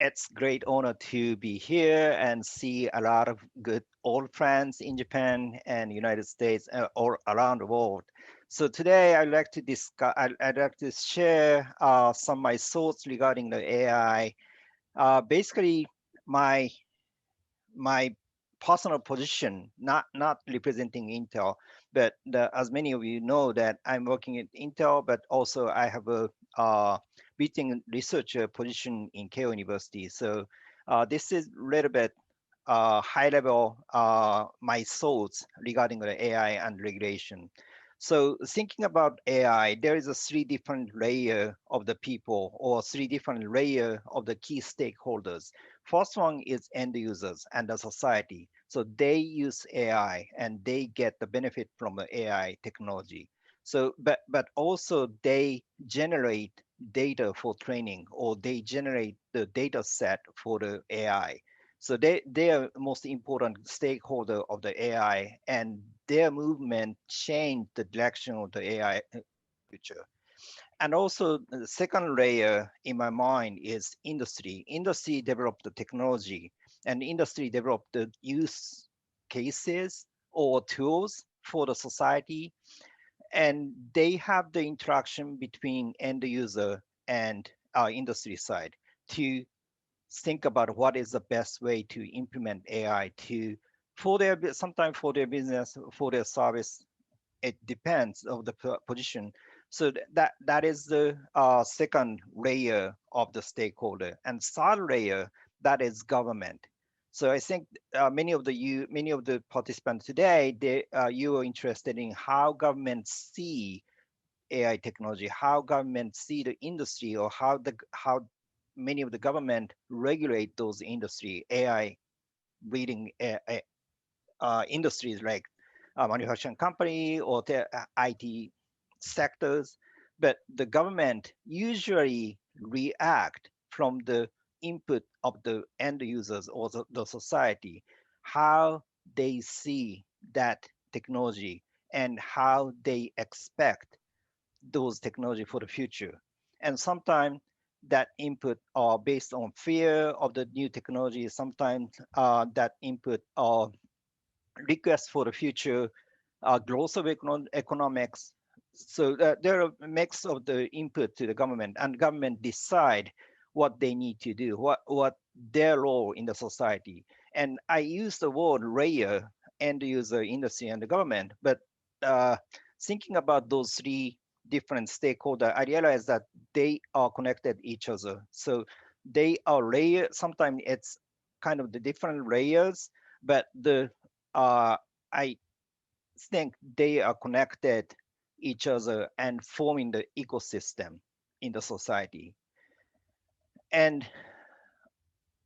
It's great honor to be here and see a lot of good old friends in Japan and United States or around the world. So today I'd like to discuss, I'd like to share some of my thoughts regarding the AI. Basically, my my personal position, not representing Intel, but as many of you know that I'm working at Intel, but also I have a visiting researcher position in Keio University. So this is a little bit high level my thoughts regarding the AI and regulation. So thinking about AI, there is a three different layer of the people or three different layer of the key stakeholders. First one is end users and the society. So they use AI and they get the benefit from the AI technology. So, but also they generate data for training or they generate the data set for the AI. So they are most important stakeholder of the AI, and their movement change the direction of the AI future. And also the second layer in my mind is industry. Industry developed the technology, and industry developed the use cases or tools for the society, and they have the interaction between end user and industry side to think about what is the best way to implement AI to for their sometimes for their business, for their service. It depends of the position. So that is the second layer of the stakeholder, and third layer, that is government. So I think many of the participants today, you are interested in how governments see AI technology, how governments see the industry, or how many of the government regulate those industry AI leading industries like manufacturing company or the IT sectors. But the government usually react from the input of the end users or the society, how they see that technology and how they expect those technology for the future. And sometimes that input are based on fear of the new technology. Sometimes that input are requests for the future growth of economics. So there are a mix of the input to the government, and government decide what they need to do, what their role in the society. And I use the word layer, end user, industry, and the government, but uh, thinking about those three different stakeholders, I realize that they are connected each other. So they are layer. Sometimes it's kind of the different layers, but the I think they are connected each other and forming the ecosystem in the society. And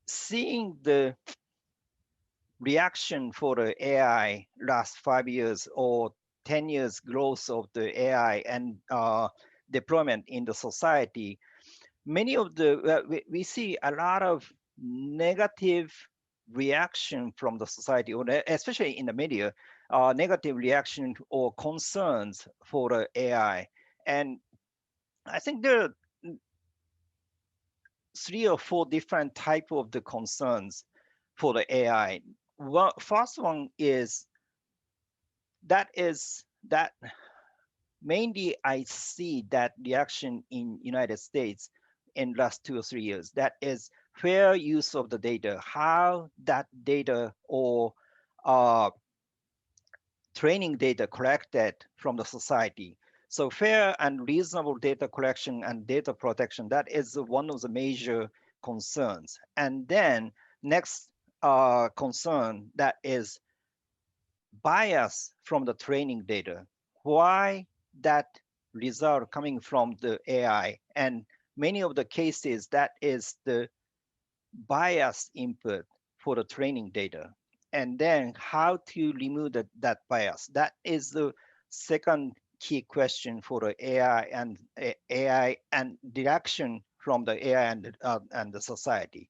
seeing the reaction for the AI last 5 years or 10 years growth of the AI and deployment in the society, many of the we see a lot of negative reaction from the society, or especially in the media, negative reaction or concerns for the AI. And I think there are three or four different type of the concerns for the AI. Well, first one is that mainly I see that reaction in United States in last 2 or 3 years. That is fair use of the data, how that data or uh, training data collected from the society. So fair and reasonable data collection and data protection, that is one of the major concerns. And then next concern, that is bias from the training data. Why that result coming from the AI? And many of the cases, that is the bias input for the training data. And then how to remove that bias. That is the second key question for the AI and direction from the AI and the society.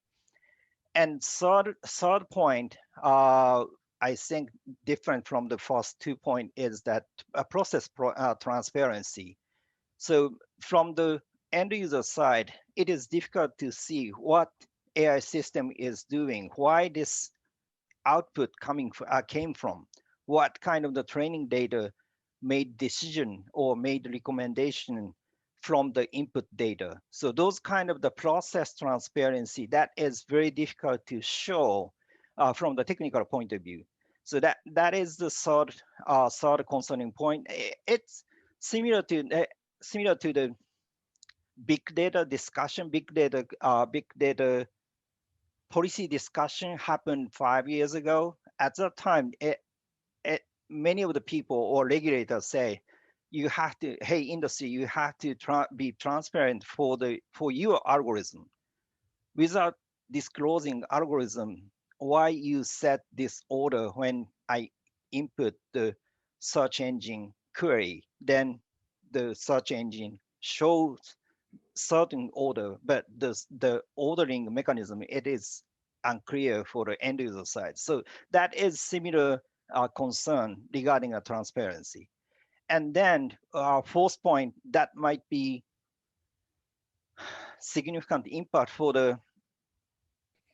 And third point, I think different from the first 2 point is that a transparency. So from the end user side, it is difficult to see what AI system is doing, why this output came from, what kind of the training data made decision or made recommendation from the input data. So those kind of the process transparency, that is very difficult to show from the technical point of view. So that is the third concerning point. It's similar to the big data discussion, big data policy discussion happened 5 years ago. At that time, many of the people or regulators say, you have to, hey, industry, you have to be transparent for your algorithm. Without disclosing algorithm, why you set this order when I input the search engine query, then the search engine shows certain order, but the ordering mechanism, it is unclear for the end user side. So that is similar concern regarding a transparency. And then fourth point, that might be significant impact for the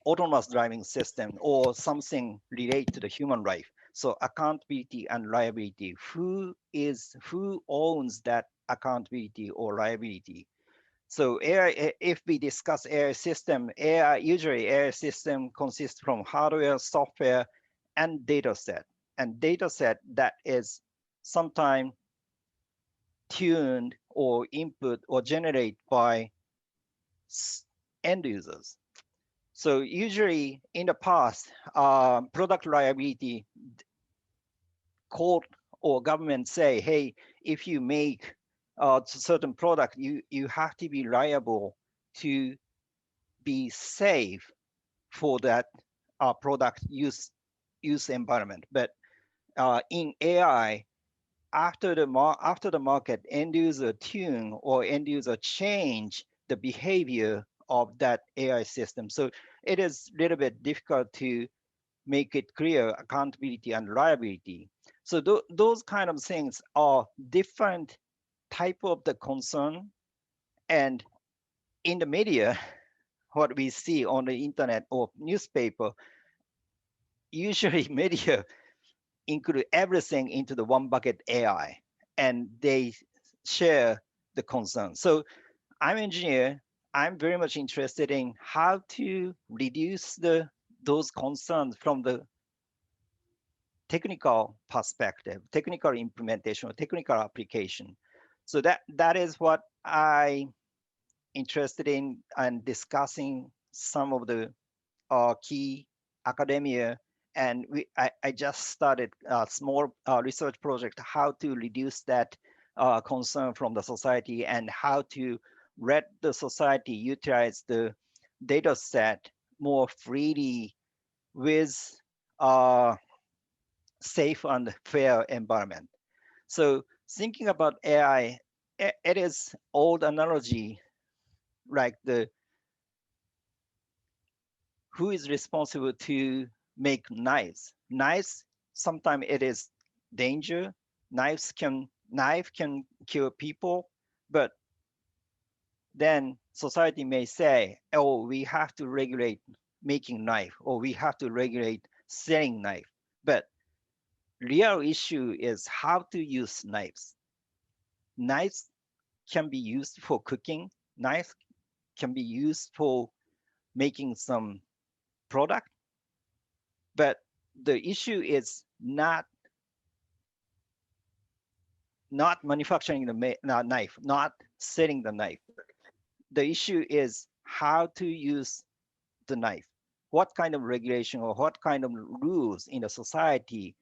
autonomous driving system or something related to the human life. So accountability and liability. Who owns that accountability or liability? So AI, if we discuss AI system, usually AI system consists from hardware, software, and data set. And data set that is sometimes tuned or input or generated by end users. So usually in the past, product liability court or government say, hey, if you make a certain product, you have to be liable to be safe for that product use environment. But in AI, after the market end user tune or end user change the behavior of that AI system. So it is a little bit difficult to make it clear accountability and liability. So those kind of things are different type of the concern. And in the media, what we see on the internet or newspaper, usually media include everything into the one bucket AI, and they share the concern. So I'm an engineer. I'm very much interested in how to reduce those concerns from the technical perspective, technical implementation, or technical application. So that is what I interested in and discussing some of the key academia. And I just started a small research project, how to reduce that concern from the society and how to let the society utilize the data set more freely with uh, safe and fair environment. So thinking about AI, it is old analogy like the who is responsible to make knives. Knives, sometimes it is danger. Knife can kill people, but then society may say, oh, we have to regulate making knife, or we have to regulate selling knife. But real issue is how to use knives. Knives can be used for cooking. Knives can be used for making some product. But the issue is not manufacturing the knife, not selling the knife. The issue is how to use the knife. What kind of regulation or what kind of rules in the society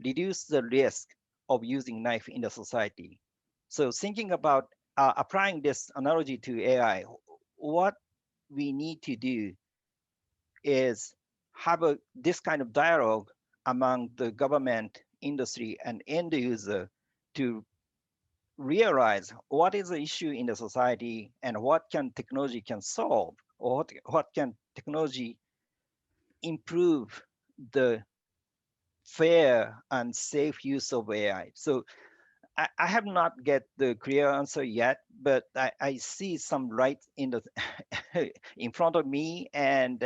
reduce the risk of using knife in the society? So thinking about applying this analogy to AI, what we need to do is have this kind of dialogue among the government, industry, and end user to realize what is the issue in the society and what can technology can solve, or what can technology improve the fair and safe use of AI. So I have not get the clear answer yet, but I see some light in the in front of me, and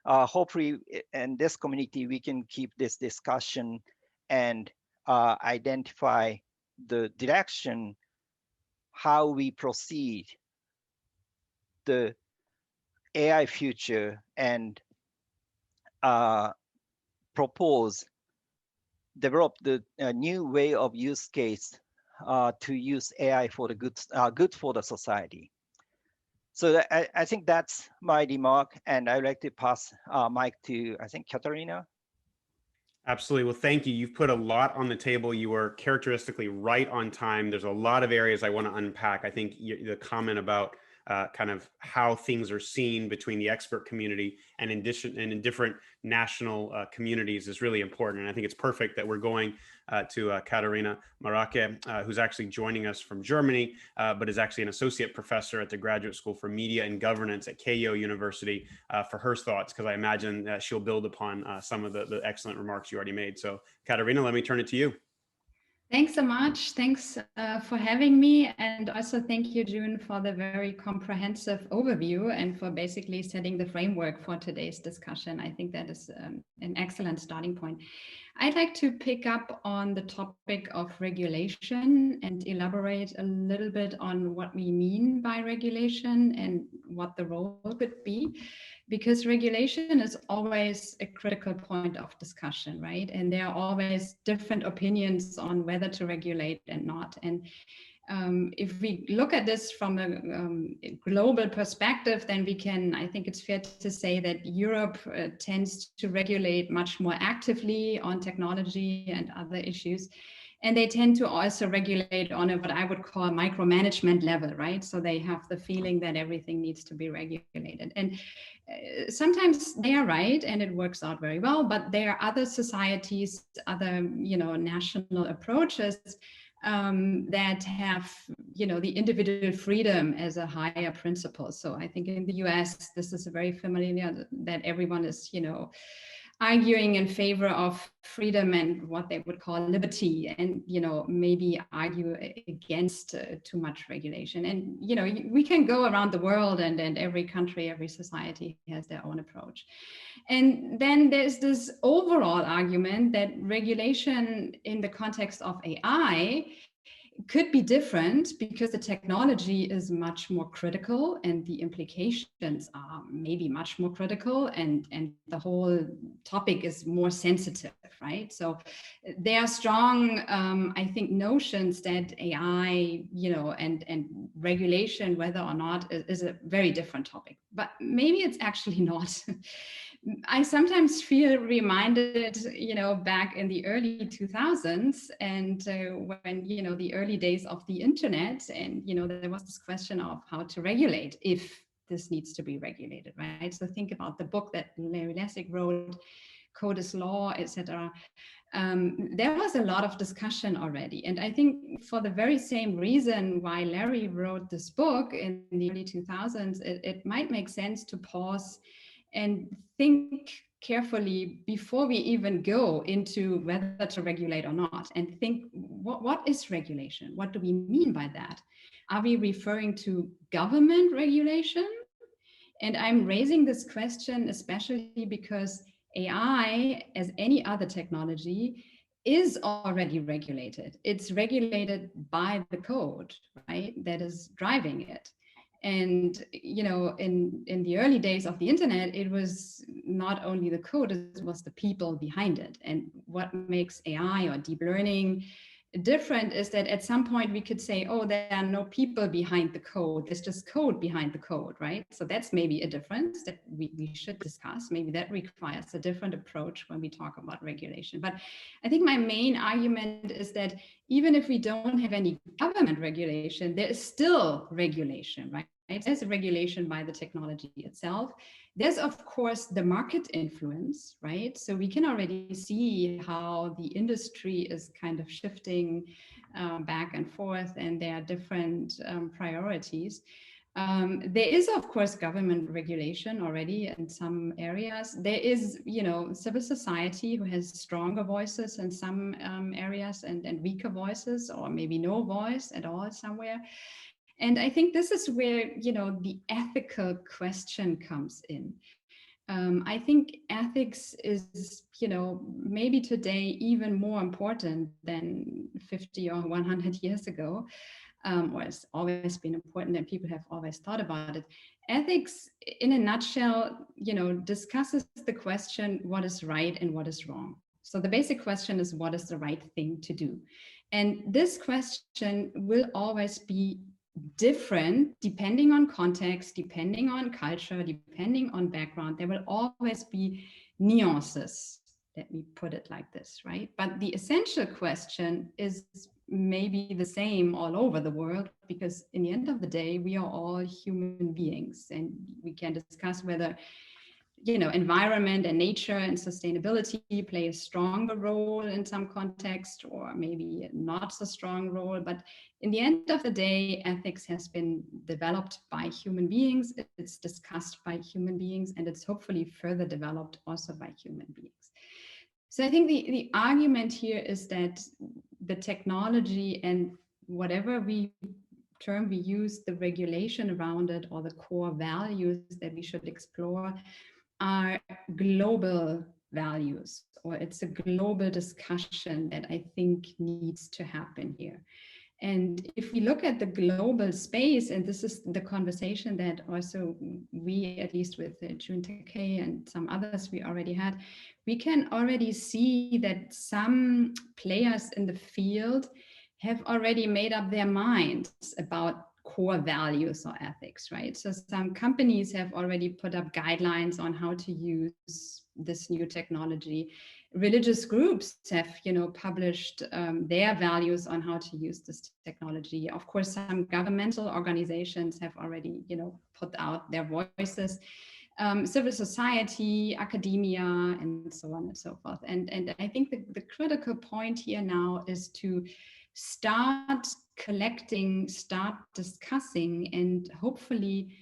hopefully in this community we can keep this discussion and identify the direction how we proceed the AI future and propose develop the new way of use case to use AI for the good for the society. So I think that's my remark, and I would like to pass mic to, I think, Catharina. Absolutely. Well, thank you. You've put a lot on the table. You were characteristically right on time. There's a lot of areas I want to unpack. I think the comment about kind of how things are seen between the expert community and in different national communities is really important. And I think it's perfect that we're going to Catharina Maracke, who's actually joining us from Germany, but is actually an associate professor at the Graduate School for Media and Governance at Keio University for her thoughts, because I imagine she'll build upon some of the excellent remarks you already made. So Catharina, let me turn it to you. Thanks so much. Thanks for having me. And also thank you, Jun, for the very comprehensive overview and for basically setting the framework for today's discussion. I think that is an excellent starting point. I'd like to pick up on the topic of regulation and elaborate a little bit on what we mean by regulation and what the role could be, because regulation is always a critical point of discussion, right? And there are always different opinions on whether to regulate and not. And if we look at this from a global perspective, then we can, I think it's fair to say that Europe tends to regulate much more actively on technology and other issues. And they tend to also regulate on a, what I would call, micromanagement level, right? So they have the feeling that everything needs to be regulated. And sometimes they are right and it works out very well, but there are other societies, other, national approaches that have, the individual freedom as a higher principle. So I think in the US, this is very familiar that everyone is, arguing in favor of freedom and what they would call liberty, and maybe argue against too much regulation. And we can go around the world, and every country, every society has their own approach. And then there's this overall argument that regulation in the context of AI could be different because the technology is much more critical and the implications are maybe much more critical, and the whole topic is more sensitive, right? So there are strong, I think, notions that AI, and regulation, whether or not, is a very different topic, but maybe it's actually not. I sometimes feel reminded, back in the early 2000s, and when, the early days of the internet, and, there was this question of how to regulate, if this needs to be regulated, right? So think about the book that Larry Lessig wrote, Code is Law, etc. There was a lot of discussion already. And I think for the very same reason why Larry wrote this book in the early 2000s, it might make sense to pause and think carefully before we even go into whether to regulate or not, and think, what is regulation? What do we mean by that? Are we referring to government regulation? And I'm raising this question especially because AI, as any other technology, is already regulated. It's regulated by the code, right, that is driving it. And, in the early days of the internet, it was not only the code, it was the people behind it. And what makes AI or deep learning different is that at some point we could say, oh, there are no people behind the code, there's just code behind the code, right? So that's maybe a difference that we should discuss. Maybe that requires a different approach when we talk about regulation. But I think my main argument is that even if we don't have any government regulation, there is still regulation, right? There's a regulation by the technology itself. There's, of course, the market influence, right? So we can already see how the industry is kind of shifting back and forth, and there are different priorities. There is, of course, government regulation already in some areas. There is, civil society who has stronger voices in some areas and weaker voices, or maybe no voice at all somewhere. And I think this is where, the ethical question comes in. I think ethics is, maybe today even more important than 50 or 100 years ago, or it's always been important and people have always thought about it. Ethics, in a nutshell, discusses the question, what is right and what is wrong? So the basic question is, what is the right thing to do? And this question will always be different depending on context, depending on culture, depending on background. There will always be nuances. Let me put it like this, right? But the essential question is maybe the same all over the world, because in the end of the day, we are all human beings, and we can discuss whether environment and nature and sustainability play a stronger role in some context, or maybe not so strong role. But in the end of the day, ethics has been developed by human beings, it's discussed by human beings, and it's hopefully further developed also by human beings. So I think the argument here is that the technology and whatever term we use, the regulation around it, or the core values that we should explore, are global values, or it's a global discussion that I think needs to happen here. And if we look at the global space, and this is the conversation that also we, at least with Jun Takei and some others we already had, we can already see that some players in the field have already made up their minds about core values or ethics, right? So some companies have already put up guidelines on how to use this new technology. Religious groups have, published their values on how to use this technology. Of course, some governmental organizations have already, put out their voices. Civil society, academia, and so on and so forth. And I think the critical point here now is to start collecting, start discussing, and hopefully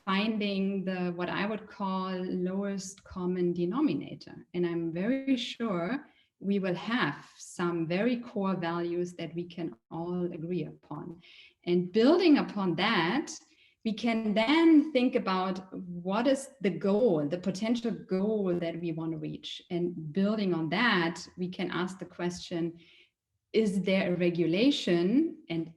finding the what I would call lowest common denominator. And I'm very sure we will have some very core values that we can all agree upon. And building upon that, we can then think about what is the goal, the potential goal that we want to reach. And building on that, we can ask the question, is there a regulation, and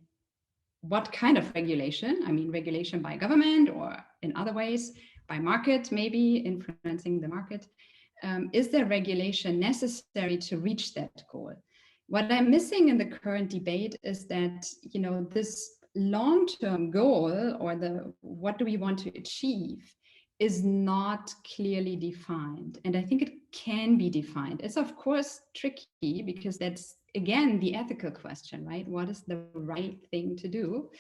what kind of regulation? I mean, regulation by government, or in other ways, by market, maybe influencing the market. Is there regulation necessary to reach that goal? What I'm missing in the current debate is that, this long-term goal, or the what do we want to achieve, is not clearly defined. And I think it can be defined. It's of course tricky, because that's, again, the ethical question, right? What is the right thing to do?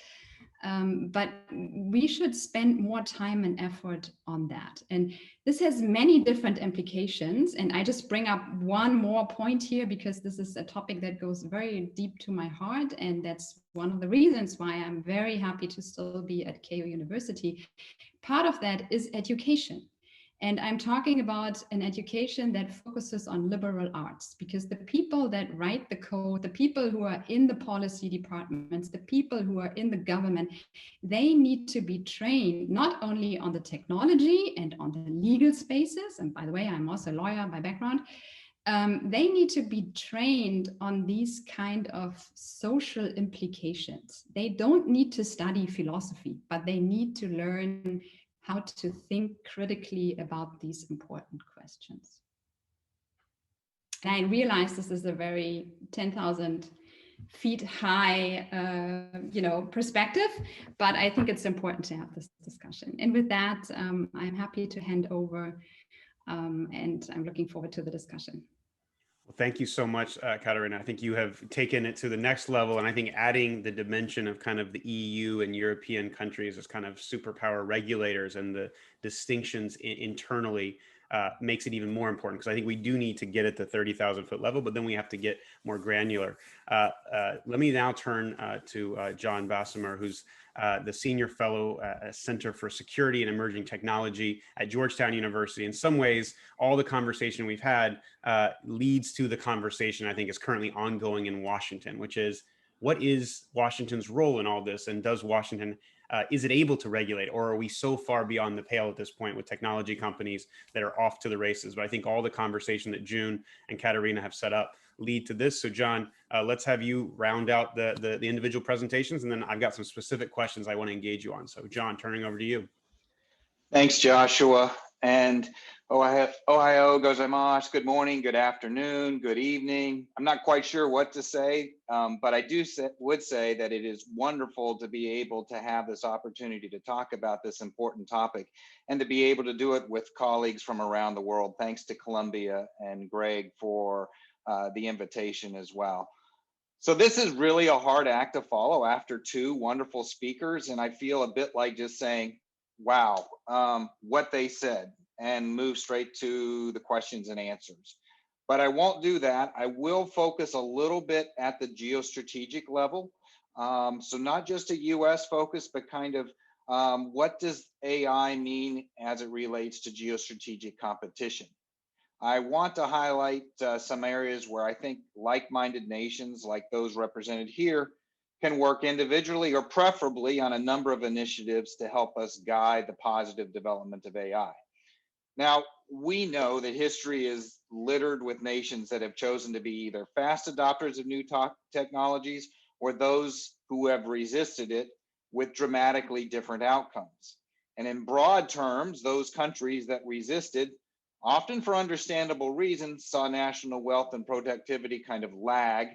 But we should spend more time and effort on that. And this has many different implications. And I just bring up one more point here, because this is a topic that goes very deep to my heart. And that's one of the reasons why I'm very happy to still be at Keio University. Part of that is education. And I'm talking about an education that focuses on liberal arts, because the people that write the code, the people who are in the policy departments, the people who are in the government, they need to be trained not only on the technology and on the legal spaces. And by the way, I'm also a lawyer by background. They need to be trained on these kind of social implications. They don't need to study philosophy, but they need to learn how to think critically about these important questions. And I realize this is a very 10,000 feet high, perspective, but I think it's important to have this discussion. And with that, I'm happy to hand over, and I'm looking forward to the discussion. Well, thank you so much, Catharina. I think you have taken it to the next level, and I think adding the dimension of kind of the EU and European countries as kind of superpower regulators and the distinctions internally makes it even more important, because I think we do need to get at the 30,000 foot level, but then we have to get more granular. Let me now turn to John Bansemer, who's the Senior Fellow at Center for Security and Emerging Technology at Georgetown University. In some ways, all the conversation we've had leads to the conversation I think is currently ongoing in Washington, which is, what is Washington's role in all this? And does Washington, is it able to regulate, or are we so far beyond the pale at this point with technology companies that are off to the races? But I think all the conversation that Jun and Catharina have set up lead to this. So John, let's have you round out the individual presentations, and then I've got some specific questions I want to engage you on. So John, turning over to you. Thanks, Joshua. And Ohio gozaimasu. Good morning, good afternoon, good evening. I'm not quite sure what to say, but I would say that it is wonderful to be able to have this opportunity to talk about this important topic, and to be able to do it with colleagues from around the world. Thanks to Columbia and Greg for the invitation as well. So this is really a hard act to follow after two wonderful speakers, and I feel a bit like just saying, wow, what they said, and move straight to the questions and answers. But I won't do that. I will focus a little bit at the geostrategic level. So not just a US focus, but kind of what does AI mean as it relates to geostrategic competition? I want to highlight some areas where I think like-minded nations, like those represented here, can work individually or preferably on a number of initiatives to help us guide the positive development of AI. Now, we know that history is littered with nations that have chosen to be either fast adopters of new technologies, or those who have resisted it with dramatically different outcomes. And in broad terms, those countries that resisted, often for understandable reasons, saw national wealth and productivity kind of lag,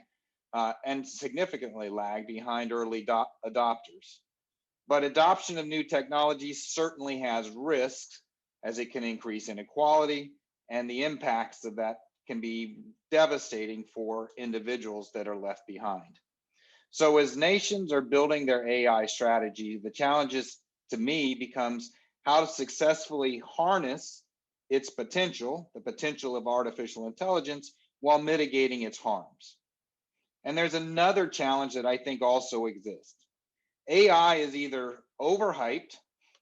and significantly lag behind early adopters. But adoption of new technologies certainly has risks, as it can increase inequality, and the impacts of that can be devastating for individuals that are left behind. So as nations are building their AI strategy, the challenges to me becomes how to successfully harness its potential, the potential of artificial intelligence, while mitigating its harms. And there's another challenge that I think also exists. AI is either overhyped,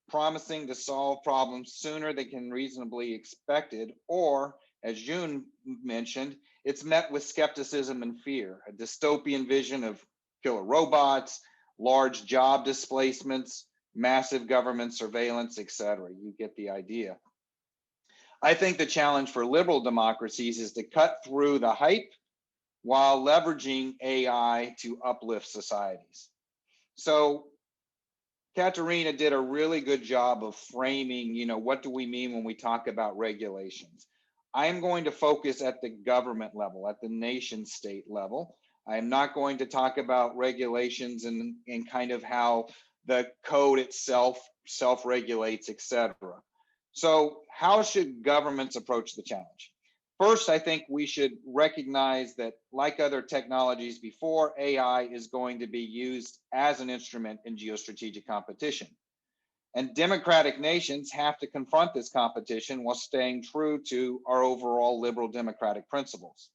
promising to solve problems sooner than can reasonably expected, or, as Jun mentioned, it's met with skepticism and fear, a dystopian vision of killer robots, large job displacements, massive government surveillance, etc. You get the idea. I think the challenge for liberal democracies is to cut through the hype while leveraging AI to uplift societies. So Catharina did a really good job of framing, what do we mean when we talk about regulations? I am going to focus at the government level, at the nation state level. I am not going to talk about regulations and kind of how the code itself self-regulates, etc. So how should governments approach the challenge? First, I think we should recognize that, like other technologies before, AI is going to be used as an instrument in geostrategic competition. And democratic nations have to confront this competition while staying true to our overall liberal democratic principles.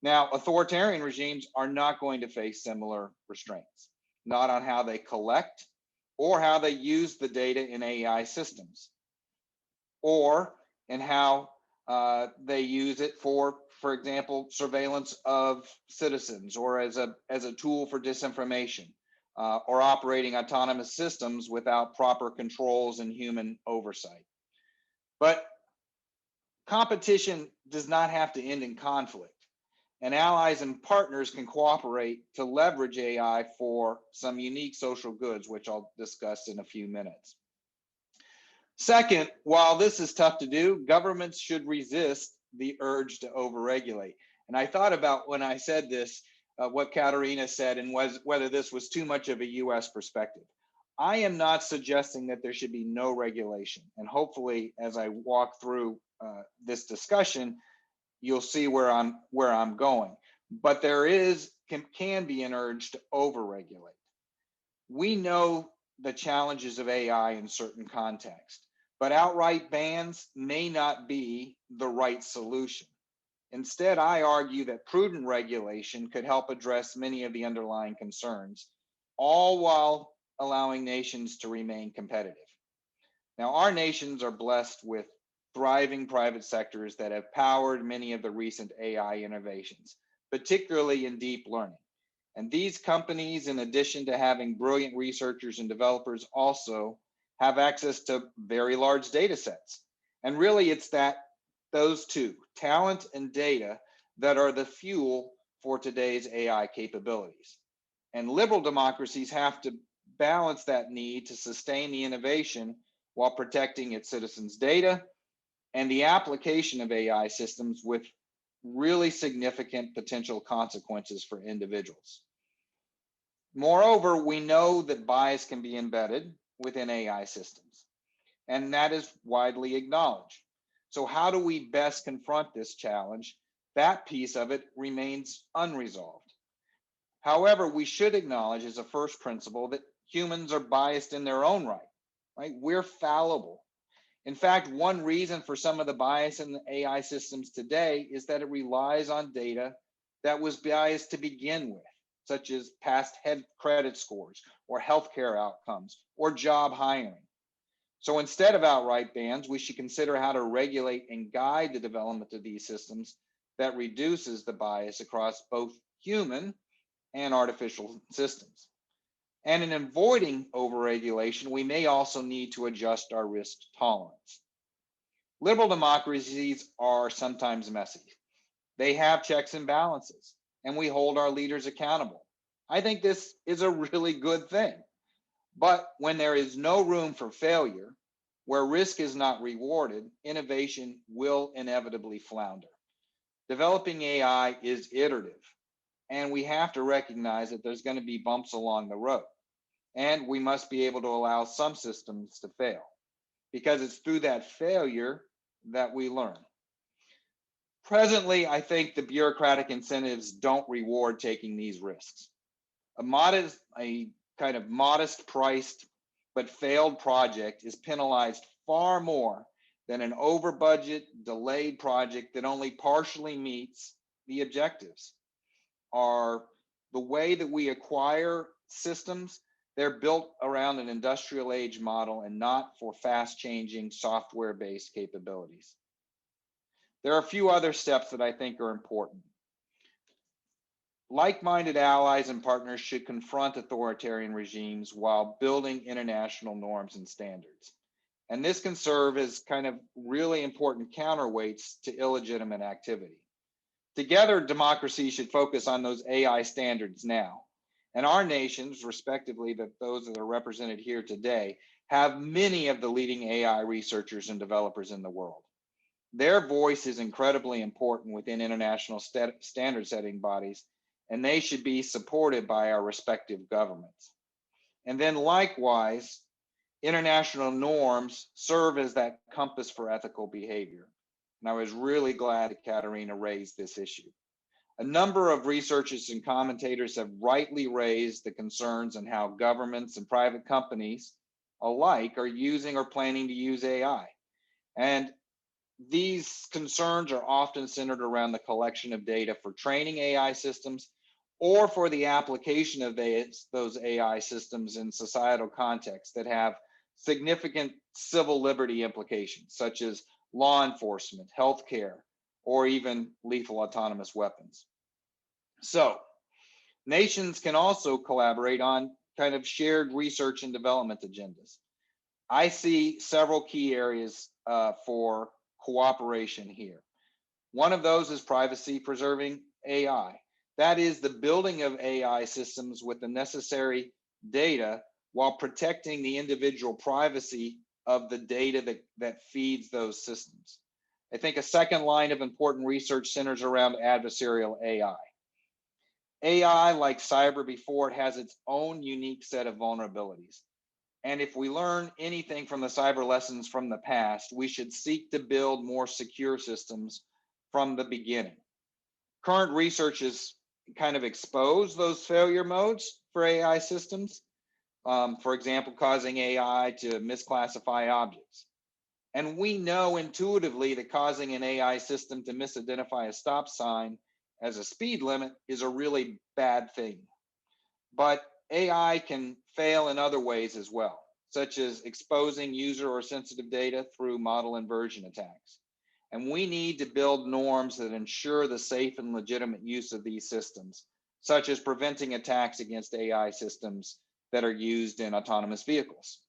Now, authoritarian regimes are not going to face similar restraints, not on how they collect or how they use the data in AI systems, or in how they use it for example, surveillance of citizens, or as a tool for disinformation, or operating autonomous systems without proper controls and human oversight. But competition does not have to end in conflict, and allies and partners can cooperate to leverage AI for some unique social goods, which I'll discuss in a few minutes. Second, while this is tough to do, governments should resist the urge to overregulate. And I thought about, when I said this, what Catharina said, and whether this was too much of a US perspective. I am not suggesting that there should be no regulation. And hopefully, as I walk through this discussion, you'll see where I'm going. But there can be an urge to overregulate. We know the challenges of AI in certain contexts. But outright bans may not be the right solution. Instead, I argue that prudent regulation could help address many of the underlying concerns, all while allowing nations to remain competitive. Now, our nations are blessed with thriving private sectors that have powered many of the recent AI innovations, particularly in deep learning. And these companies, in addition to having brilliant researchers and developers, also have access to very large data sets. And really, it's those two, talent and data, that are the fuel for today's AI capabilities. And liberal democracies have to balance that need to sustain the innovation while protecting its citizens' data and the application of AI systems with really significant potential consequences for individuals. Moreover, we know that bias can be embedded within AI systems, and that is widely acknowledged. So how do we best confront this challenge? That piece of it remains unresolved. However, we should acknowledge as a first principle that humans are biased in their own right? We're fallible. In fact, one reason for some of the bias in the AI systems today is that it relies on data that was biased to begin with, such as past credit scores or healthcare outcomes or job hiring. So instead of outright bans, we should consider how to regulate and guide the development of these systems that reduces the bias across both human and artificial systems. And in avoiding overregulation, we may also need to adjust our risk tolerance. Liberal democracies are sometimes messy. They have checks and balances, and we hold our leaders accountable. I think this is a really good thing. But when there is no room for failure, where risk is not rewarded, innovation will inevitably flounder. Developing AI is iterative, and we have to recognize that there's going to be bumps along the road. And we must be able to allow some systems to fail, because it's through that failure that we learn. Presently, I think the bureaucratic incentives don't reward taking these risks. A kind of modest priced but failed project is penalized far more than an over budget, delayed project that only partially meets the objectives. The way that we acquire systems, they're built around an industrial age model and not for fast changing software-based capabilities. There are a few other steps that I think are important. Like-minded allies and partners should confront authoritarian regimes while building international norms and standards. And this can serve as kind of really important counterweights to illegitimate activity. Together, democracy should focus on those AI standards now. And our nations, respectively, those that are represented here today, have many of the leading AI researchers and developers in the world. Their voice is incredibly important within international standard setting bodies, and they should be supported by our respective governments. And then likewise, international norms serve as that compass for ethical behavior. And I was really glad that Catharina raised this issue. A number of researchers and commentators have rightly raised the concerns on how governments and private companies alike are using or planning to use AI. And these concerns are often centered around the collection of data for training AI systems or for the application of those AI systems in societal contexts that have significant civil liberty implications, such as law enforcement, healthcare, or even lethal autonomous weapons. So, nations can also collaborate on kind of shared research and development agendas. I see several key areas for cooperation here. One of those is privacy preserving AI. That is the building of AI systems with the necessary data while protecting the individual privacy of the data that feeds those systems. I think a second line of important research centers around adversarial AI. AI, like cyber before, it has its own unique set of vulnerabilities. And if we learn anything from the cyber lessons from the past, we should seek to build more secure systems from the beginning. Current research has kind of exposed those failure modes for AI systems. For example, causing AI to misclassify objects. And we know intuitively that causing an AI system to misidentify a stop sign as a speed limit is a really bad thing. But AI can fail in other ways as well, such as exposing user or sensitive data through model inversion attacks. And we need to build norms that ensure the safe and legitimate use of these systems, such as preventing attacks against AI systems that are used in autonomous vehicles.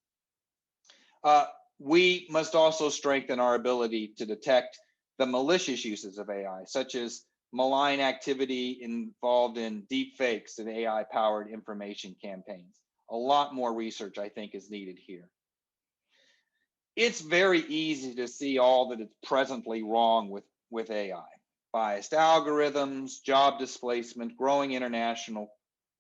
We must also strengthen our ability to detect the malicious uses of AI, such as malign activity involved in deep fakes and AI-powered information campaigns. A lot more research, I think, is needed here. It's very easy to see all that is presently wrong with AI. Biased algorithms, job displacement, growing international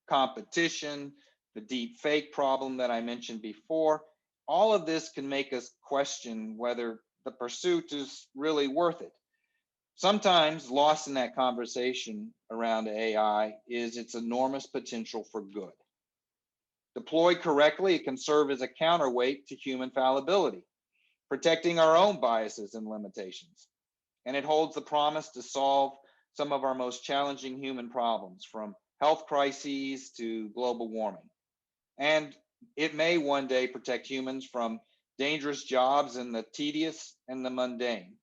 competition, the deep fake problem that I mentioned before. All of this can make us question whether the pursuit is really worth it. Sometimes lost in that conversation around AI is its enormous potential for good. Deployed correctly, it can serve as a counterweight to human fallibility, protecting our own biases and limitations. And it holds the promise to solve some of our most challenging human problems, from health crises to global warming. And it may one day protect humans from dangerous jobs and the tedious and the mundane.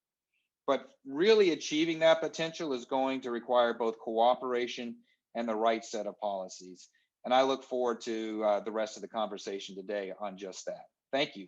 But really achieving that potential is going to require both cooperation and the right set of policies. And I look forward to the rest of the conversation today on just that. Thank you.